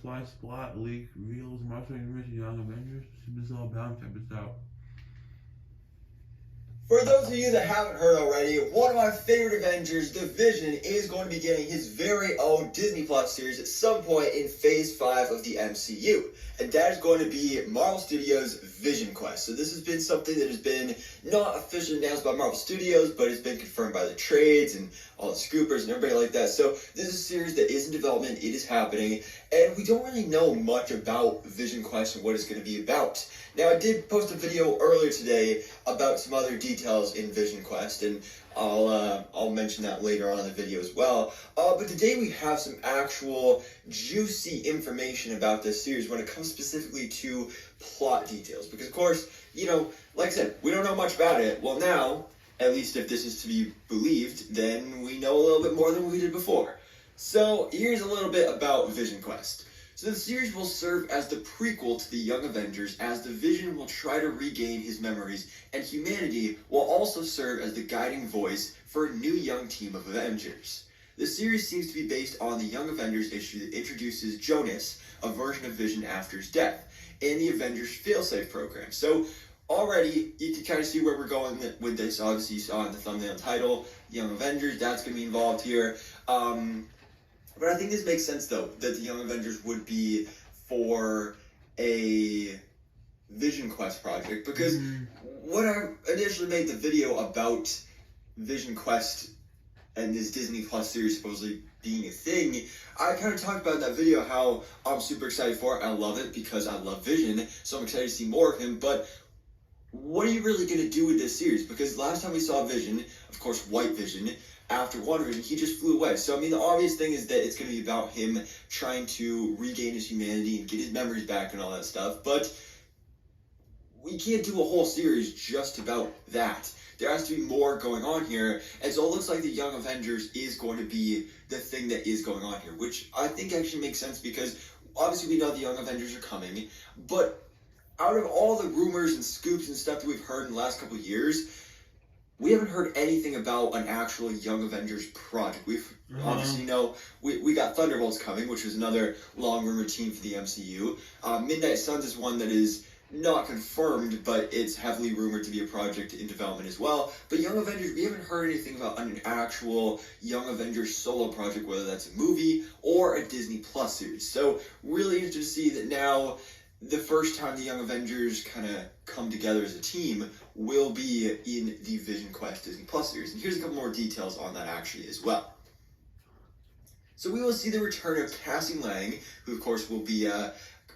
Fly Splat Leak reveals Marvel Universe Young Avengers. This is all bound. Check this out. For those of you that haven't heard already, one of my favorite Avengers, The Vision, is going to be getting his very own Disney Plus series at some point in Phase 5 of the MCU. And that is going to be Marvel Studios' Vision Quest. So this has been something that has been not officially announced by Marvel Studios, but it's been confirmed by the trades and all the scoopers and everybody like that. So this is a series that is in development, it is happening, and we don't really know much about Vision Quest and what it's going to be about. Now, I did post a video earlier today about some other details in Vision Quest, and I'll mention that later on in the video as well. But today we have some actual juicy information about this series when it comes specifically to plot details. Because, of course, you know, like I said, we don't know much about it. Well, now, at least if this is to be believed, then we know a little bit more than we did before. So, here's a little bit about Vision Quest. So the series will serve as the prequel to the Young Avengers, as the Vision will try to regain his memories, and humanity will also serve as the guiding voice for a new young team of Avengers. The series seems to be based on the Young Avengers issue that introduces Jonas, a version of Vision after his death, and the Avengers failsafe program. So already you can kind of see where we're going with this. Obviously you saw in the thumbnail title, Young Avengers, that's going to be involved here. But I think this makes sense, though, that the Young Avengers would be for a Vision Quest project, because when I initially made the video about Vision Quest and this Disney Plus series supposedly being a thing, I kind of talked about in that video how I'm super excited for it. I love it because I love Vision, so I'm excited to see more of him, but what are you really going to do with this series? Because last time we saw Vision, of course, White Vision, after WandaVision, he just flew away. So, I mean, the obvious thing is that it's going to be about him trying to regain his humanity and get his memories back and all that stuff. But we can't do a whole series just about that. There has to be more going on here. And so it looks like the Young Avengers is going to be the thing that is going on here, which I think actually makes sense because obviously we know the Young Avengers are coming. But out of all the rumors and scoops and stuff that we've heard in the last couple of years, we haven't heard anything about an actual Young Avengers project. We've obviously know we got Thunderbolts coming, which was another long rumored team for the MCU. Midnight Suns is one that is not confirmed, but it's heavily rumored to be a project in development as well. But Young Avengers, we haven't heard anything about an actual Young Avengers solo project, whether that's a movie or a Disney Plus series. So really interested to see that now the first time the Young Avengers kind of come together as a team will be in the Vision Quest Disney Plus series. And here's a couple more details on that actually as well. So we will see the return of Cassie Lang, who of course will be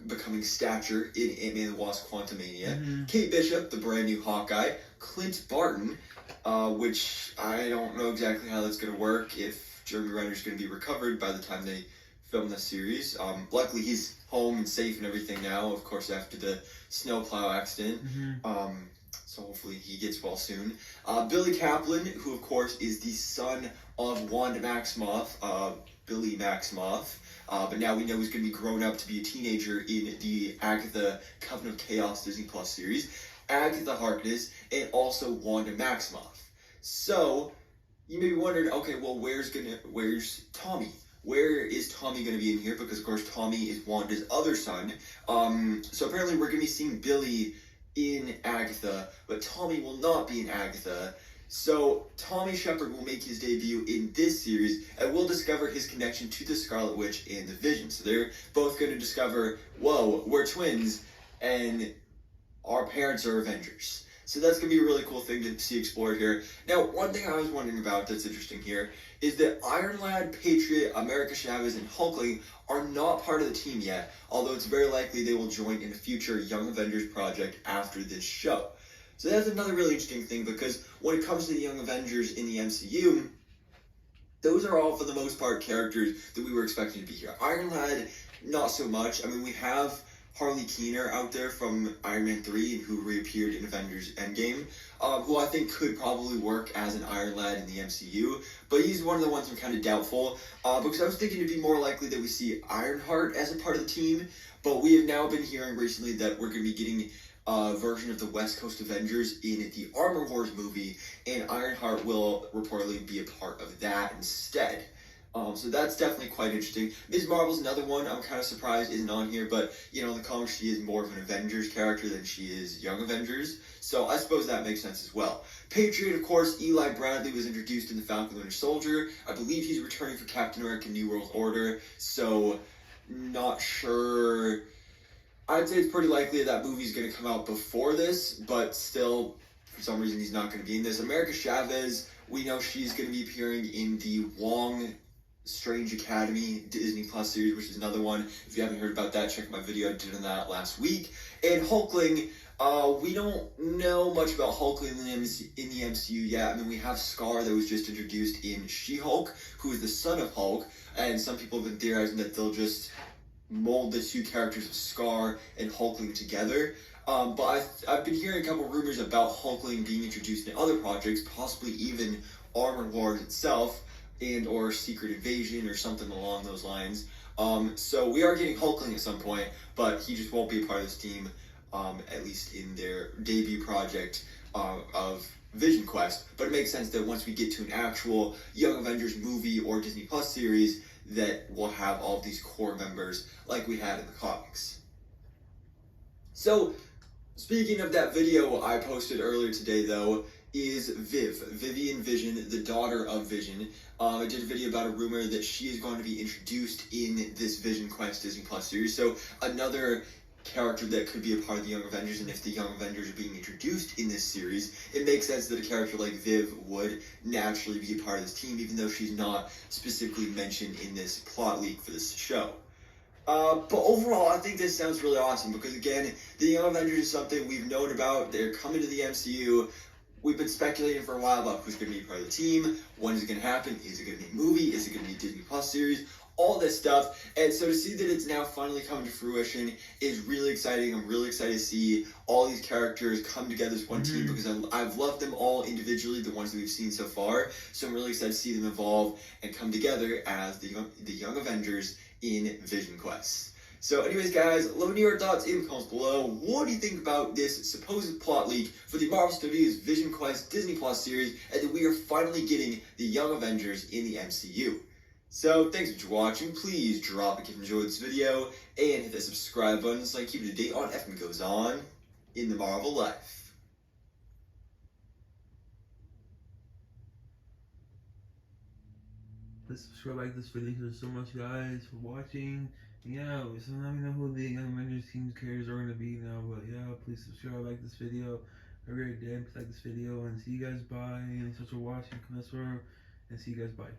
becoming Stature in Ant-Man and the Wasp: Quantumania. Kate Bishop, the brand new Hawkeye. Clint Barton, which I don't know exactly how that's going to work, if Jeremy Renner's going to be recovered by the time they film this series. Luckily he's home and safe and everything now, of course, after the snowplow accident. So hopefully he gets well soon. Billy Kaplan, who of course is the son of Wanda Maximoff, Billy Maximoff. But now we know he's going to be grown up to be a teenager in the Agatha Coven of Chaos Disney Plus series. Agatha Harkness, and also Wanda Maximoff. So you may be wondering, okay, well, where's Tommy? Where is Tommy going to be in here? Because, of course, Tommy is Wanda's other son. So apparently we're going to be seeing Billy in Agatha, but Tommy will not be in Agatha. So Tommy Shepard will make his debut in this series, and we'll discover his connection to the Scarlet Witch and the Vision. So they're both going to discover, whoa, we're twins, and our parents are Avengers. So that's going to be a really cool thing to see explored here. Now, one thing I was wondering about that's interesting here is that Iron Lad, Patriot, America Chavez, and Hulkling are not part of the team yet, although it's very likely they will join in a future Young Avengers project after this show. So that's another really interesting thing, because when it comes to the Young Avengers in the MCU, those are all, for the most part, characters that we were expecting to be here. Iron Lad, not so much. I mean, we have Harley Keener out there from Iron Man 3, who reappeared in Avengers Endgame, who I think could probably work as an Iron Lad in the MCU, but he's one of the ones I'm kind of doubtful, because I was thinking it'd be more likely that we see Ironheart as a part of the team, but we have now been hearing recently that we're going to be getting a version of the West Coast Avengers in the Armor Wars movie, and Ironheart will reportedly be a part of that instead. So that's definitely quite interesting. Ms. Marvel's another one I'm kind of surprised isn't on here, but in the comics she is more of an Avengers character than she is Young Avengers, so I suppose that makes sense as well. Patriot, of course, Eli Bradley was introduced in the Falcon Winter Soldier. I believe he's returning for Captain America New World Order, so not sure. I'd say it's pretty likely that movie's going to come out before this, but still, for some reason, he's not going to be in this. America Chavez, we know she's going to be appearing in the Wong Strange Academy Disney Plus series, which is another one. If you haven't heard about that, check my video I did on that last week. And Hulkling, we don't know much about Hulkling in the MCU yet. I mean, we have Scar that was just introduced in She-Hulk, who is the son of Hulk, and some people have been theorizing that they'll just mold the two characters of Scar and Hulkling together. But I've been hearing a couple rumors about Hulkling being introduced in other projects, possibly even Armor Wars itself, and or Secret Invasion or something along those lines. So we are getting Hulkling at some point, but he just won't be a part of this team, at least in their debut project of Vision Quest. But it makes sense that once we get to an actual Young Avengers movie or Disney Plus series, that we'll have all of these core members like we had in the comics. So, speaking of that video I posted earlier today, though, is Vivian Vision, the daughter of Vision. I did a video about a rumor that she is going to be introduced in this Vision Quest Disney Plus series. So another character that could be a part of the Young Avengers, and if the Young Avengers are being introduced in this series, it makes sense that a character like Viv would naturally be a part of this team, even though she's not specifically mentioned in this plot leak for this show. But overall, I think this sounds really awesome because, again, the Young Avengers is something we've known about. They're coming to the MCU. We've been speculating for a while about who's going to be part of the team, when is it going to happen, is it going to be a movie, is it going to be a Disney Plus series, all this stuff. And so to see that it's now finally coming to fruition is really exciting. I'm really excited to see all these characters come together as one team because I've loved them all individually, the ones that we've seen so far. So I'm really excited to see them evolve and come together as the Young Avengers in Vision Quest. So anyways, guys, let me know your thoughts in the comments below. What do you think about this supposed plot leak for the Marvel Studios Vision Quest Disney Plus series, and that we are finally getting the Young Avengers in the MCU? So thanks for watching. Please drop a like if you enjoyed this video, and hit that subscribe button so I keep you up to date on everything goes on in the Marvel life. Please subscribe, like this video. Thank you so much, guys, for watching. Yeah, so let me know who the Young Avengers team's characters are going to be now. But yeah, please subscribe, like this video. Have a great day. Please like this video, and see you guys. Bye. And thanks for watching. And see you guys. Bye.